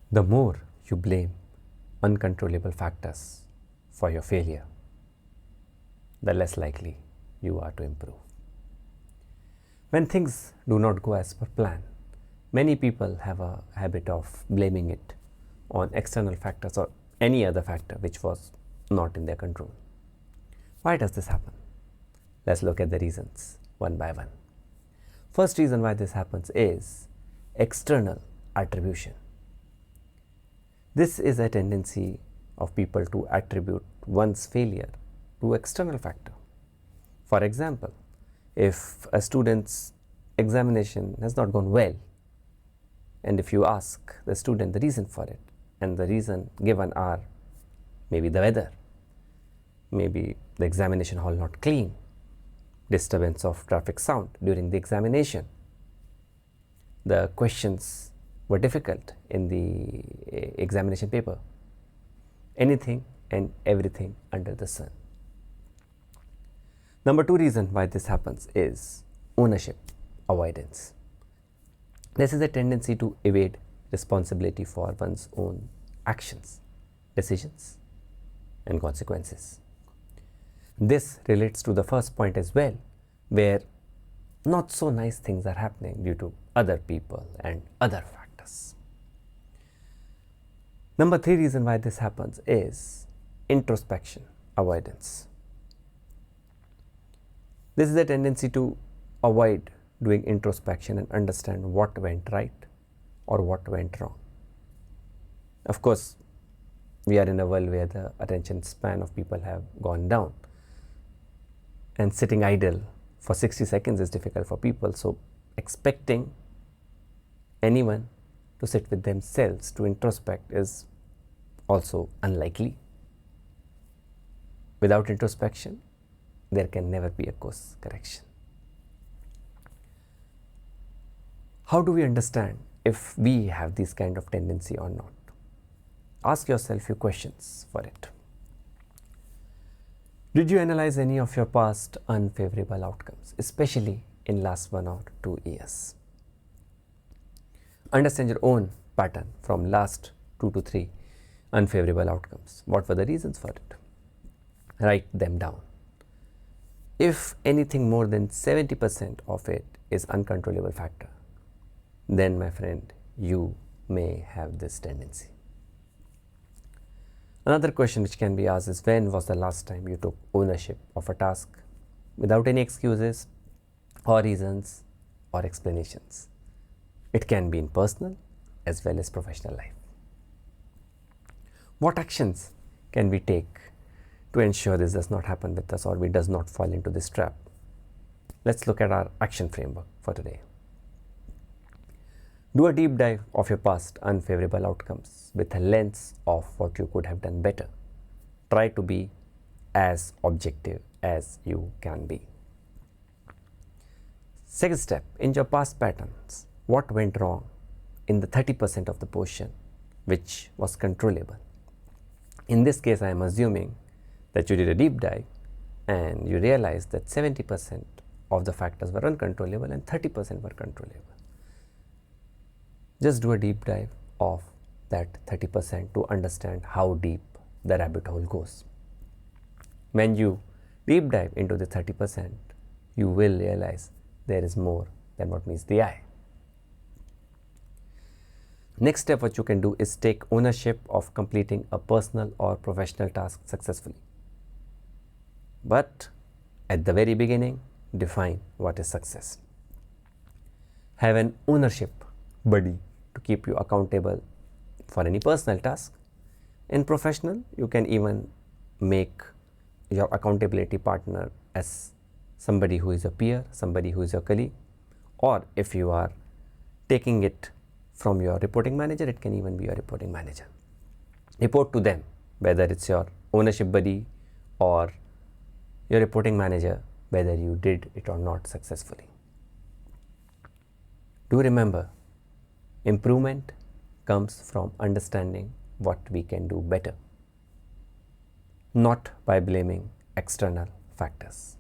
The more you blame uncontrollable factors for your failure, the less likely you are to improve. When things do not go as per plan, many people have a habit of blaming it on external factors or any other factor which was not in their control. Why does this happen? Let's look at the reasons one by one. First reason why this happens is external attribution. This is a tendency of people to attribute one's failure to external factor. For example, if a student's examination has not gone well, and if you ask the student the reason for it, and the reason given are maybe the weather, maybe the examination hall not clean, disturbance of traffic sound during the examination, the questions were difficult in the examination paper, anything and everything under the sun. Number two reason why this happens is ownership avoidance. This is a tendency to evade responsibility for one's own actions, decisions, and consequences. This relates to the first point as well, where not so nice things are happening due to other people and other factors. Number three reason why this happens is introspection avoidance. This is a tendency to avoid doing introspection and understand what went right or what went wrong. Of course, we are in a world where the attention span of people have gone down, and sitting idle for 60 seconds is difficult for people. So expecting anyone to sit with themselves to introspect is also unlikely. Without introspection, there can never be a course correction. How do we understand if we have this kind of tendency or not? Ask yourself a few questions for it. Did you analyze any of your past unfavorable outcomes, especially in last 1 or 2 years? Understand your own pattern from last 2 to 3 unfavorable outcomes. What were the reasons for it? Write them down. If anything more than 70% of it is uncontrollable factor, then my friend, you may have this tendency. Another question which can be asked is, when was the last time you took ownership of a task without any excuses or reasons or explanations? It can be in personal as well as professional life. What actions can we take to ensure this does not happen with us or we does not fall into this trap? Let's look at our action framework for today. Do a deep dive of your past unfavorable outcomes with a lens of what you could have done better. Try to be as objective as you can be. Second step, in your past patterns, what went wrong in the 30% of the portion which was controllable? In this case, I am assuming that you did a deep dive and you realized that 70% of the factors were uncontrollable and 30% were controllable. Just do a deep dive of that 30% to understand how deep the rabbit hole goes. When you deep dive into the 30%, you will realize there is more than what meets the eye. Next step what you can do is take ownership of completing a personal or professional task successfully. But at the very beginning, define what is success. Have an ownership buddy to keep you accountable for any personal task. In professional, you can even make your accountability partner as somebody who is a peer, somebody who is your colleague, or if you are taking it from your reporting manager, it can even be your reporting manager. Report to them, whether it's your ownership buddy or your reporting manager, whether you did it or not successfully. Do remember, improvement comes from understanding what we can do better, not by blaming external factors.